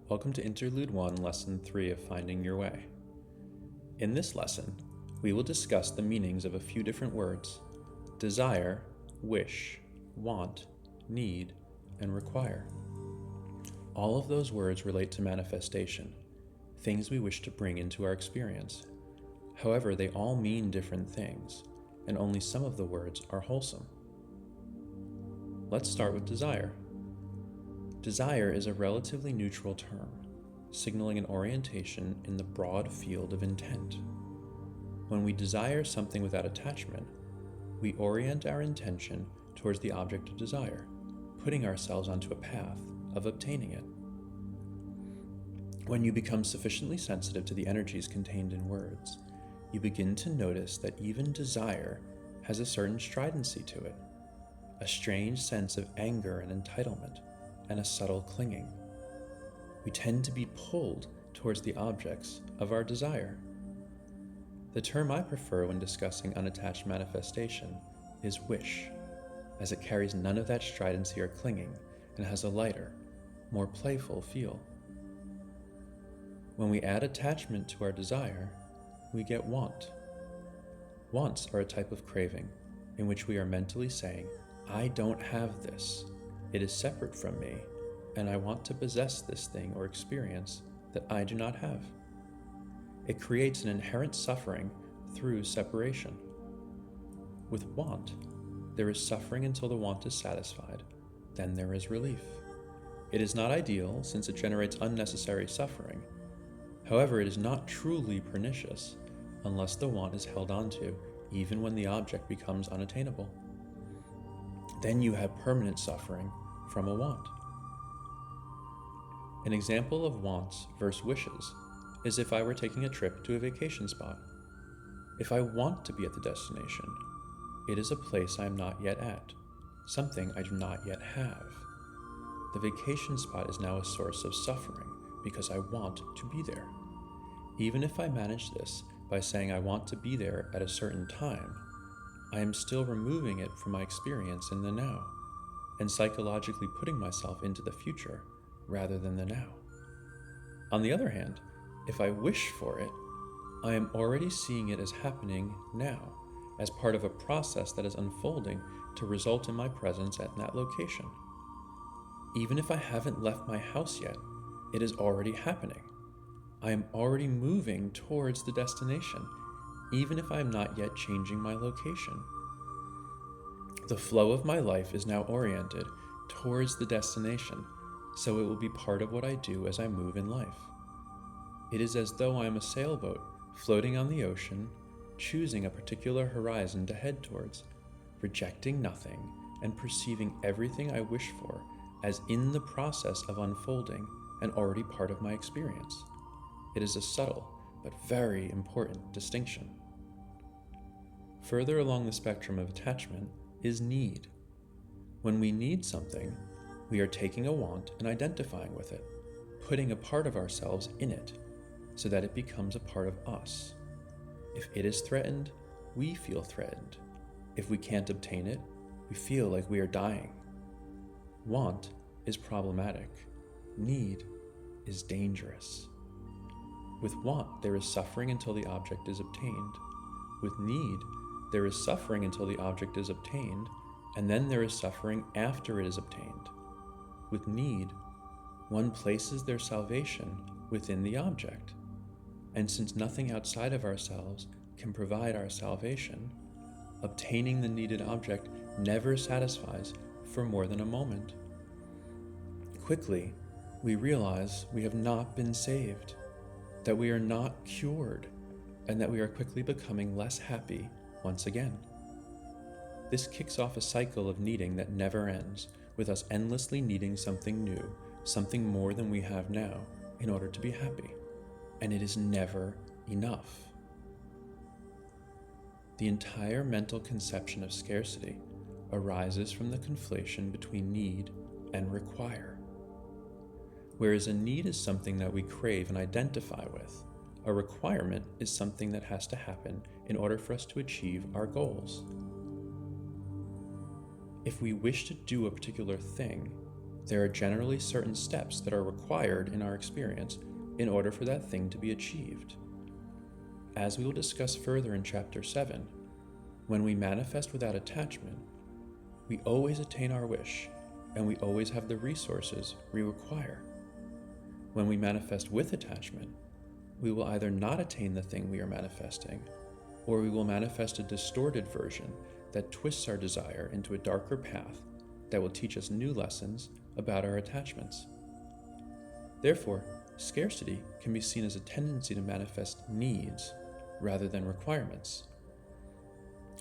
Welcome to Interlude I, Lesson 3 of Finding Your Way. In this lesson, we will discuss the meanings of a few different words: desire, wish, want, need, and require. All of those words relate to manifestation, things we wish to bring into our experience. However, they all mean different things, and only some of the words are wholesome. Let's start with desire. Desire is a relatively neutral term, signaling an orientation in the broad field of intent. When we desire something without attachment, we orient our intention towards the object of desire, putting ourselves onto a path of obtaining it. When you become sufficiently sensitive to the energies contained in words, you begin to notice that even desire has a certain stridency to it, a strange sense of anger and entitlement, and a subtle clinging. We tend to be pulled towards the objects of our desire. The term I prefer when discussing unattached manifestation is wish, as it carries none of that stridency or clinging and has a lighter, more playful feel. When we add attachment to our desire, we get want. Wants are a type of craving in which we are mentally saying, "I don't have this. It is separate from me, and I want to possess this thing or experience that I do not have." It creates an inherent suffering through separation. With want, there is suffering until the want is satisfied, then there is relief. It is not ideal since it generates unnecessary suffering. However, it is not truly pernicious unless the want is held onto, even when the object becomes unattainable. Then you have permanent suffering from a want. An example of wants versus wishes is if I were taking a trip to a vacation spot. If I want to be at the destination, it is a place I am not yet at, something I do not yet have. The vacation spot is now a source of suffering because I want to be there. Even if I manage this by saying I want to be there at a certain time, I am still removing it from my experience in the now, and psychologically putting myself into the future rather than the now. On the other hand, if I wish for it, I am already seeing it as happening now, as part of a process that is unfolding to result in my presence at that location. Even if I haven't left my house yet, it is already happening. I am already moving towards the destination, even if I am not yet changing my location. The flow of my life is now oriented towards the destination, so it will be part of what I do as I move in life. It is as though I am a sailboat floating on the ocean, choosing a particular horizon to head towards, rejecting nothing and perceiving everything I wish for as in the process of unfolding and already part of my experience. It is a subtle but very important distinction. Further along the spectrum of attachment is need. When we need something, we are taking a want and identifying with it, putting a part of ourselves in it, so that it becomes a part of us. If it is threatened, we feel threatened. If we can't obtain it, we feel like we are dying. Want is problematic. Need is dangerous. With want, there is suffering until the object is obtained. With need, there is suffering until the object is obtained, and then there is suffering after it is obtained. With need, one places their salvation within the object. And since nothing outside of ourselves can provide our salvation, obtaining the needed object never satisfies for more than a moment. Quickly, we realize we have not been saved, that we are not cured, and that we are quickly becoming less happy once again. This kicks off a cycle of needing that never ends, with us endlessly needing something new, something more than we have now, in order to be happy. And it is never enough. The entire mental conception of scarcity arises from the conflation between need and require. Whereas a need is something that we crave and identify with, a requirement is something that has to happen in order for us to achieve our goals. If we wish to do a particular thing, There are generally certain steps that are required in our experience in order for that thing to be achieved. As we will discuss further in Chapter 7, when we manifest without attachment, we always attain our wish, and we always have the resources we require. When we manifest with attachment, we will either not attain the thing we are manifesting, or we will manifest a distorted version that twists our desire into a darker path that will teach us new lessons about our attachments. Therefore, scarcity can be seen as a tendency to manifest needs rather than requirements.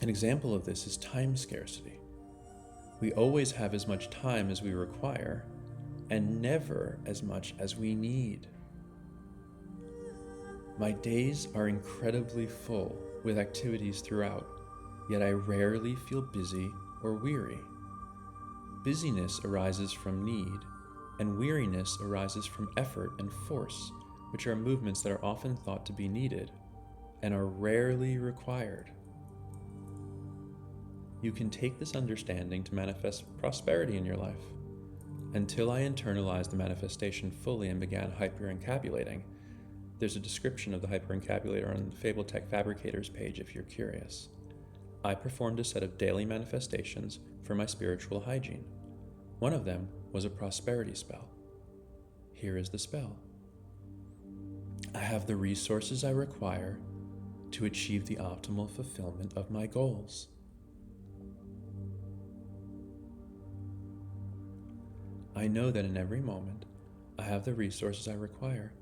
An example of this is time scarcity. We always have as much time as we require, and never as much as we need. My days are incredibly full with activities throughout, yet I rarely feel busy or weary. Busyness arises from need, and weariness arises from effort and force, which are movements that are often thought to be needed and are rarely required. You can take this understanding to manifest prosperity in your life. Until I internalized the manifestation fully and began hyper-encapulating, there's a description of the hyper-encapulator on the Fabletech Fabricators page if you're curious. I performed a set of daily manifestations for my spiritual hygiene. One of them was a prosperity spell. Here is the spell. I have the resources I require to achieve the optimal fulfillment of my goals. I know that in every moment, I have the resources I require,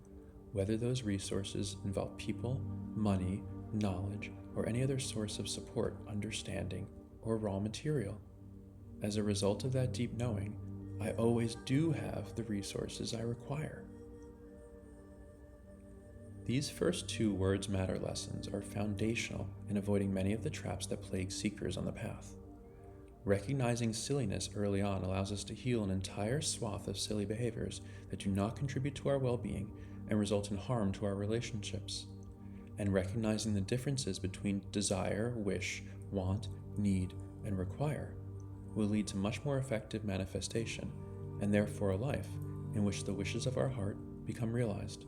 whether those resources involve people, money, knowledge, or any other source of support, understanding, or raw material. As a result of that deep knowing, I always do have the resources I require. These first two words matter lessons are foundational in avoiding many of the traps that plague seekers on the path. Recognizing silliness early on allows us to heal an entire swath of silly behaviors that do not contribute to our well-being and result in harm to our relationships. And recognizing the differences between desire, wish, want, need, and require will lead to much more effective manifestation, and therefore a life in which the wishes of our heart become realized.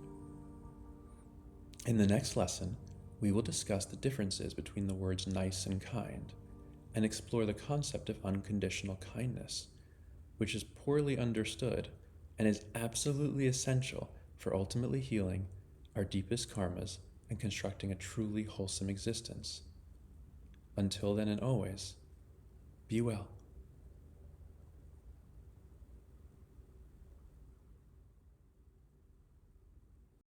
In the next lesson, we will discuss the differences between the words nice and kind, and explore the concept of unconditional kindness, which is poorly understood and is absolutely essential for ultimately healing our deepest karmas and constructing a truly wholesome existence. Until then and always, be well.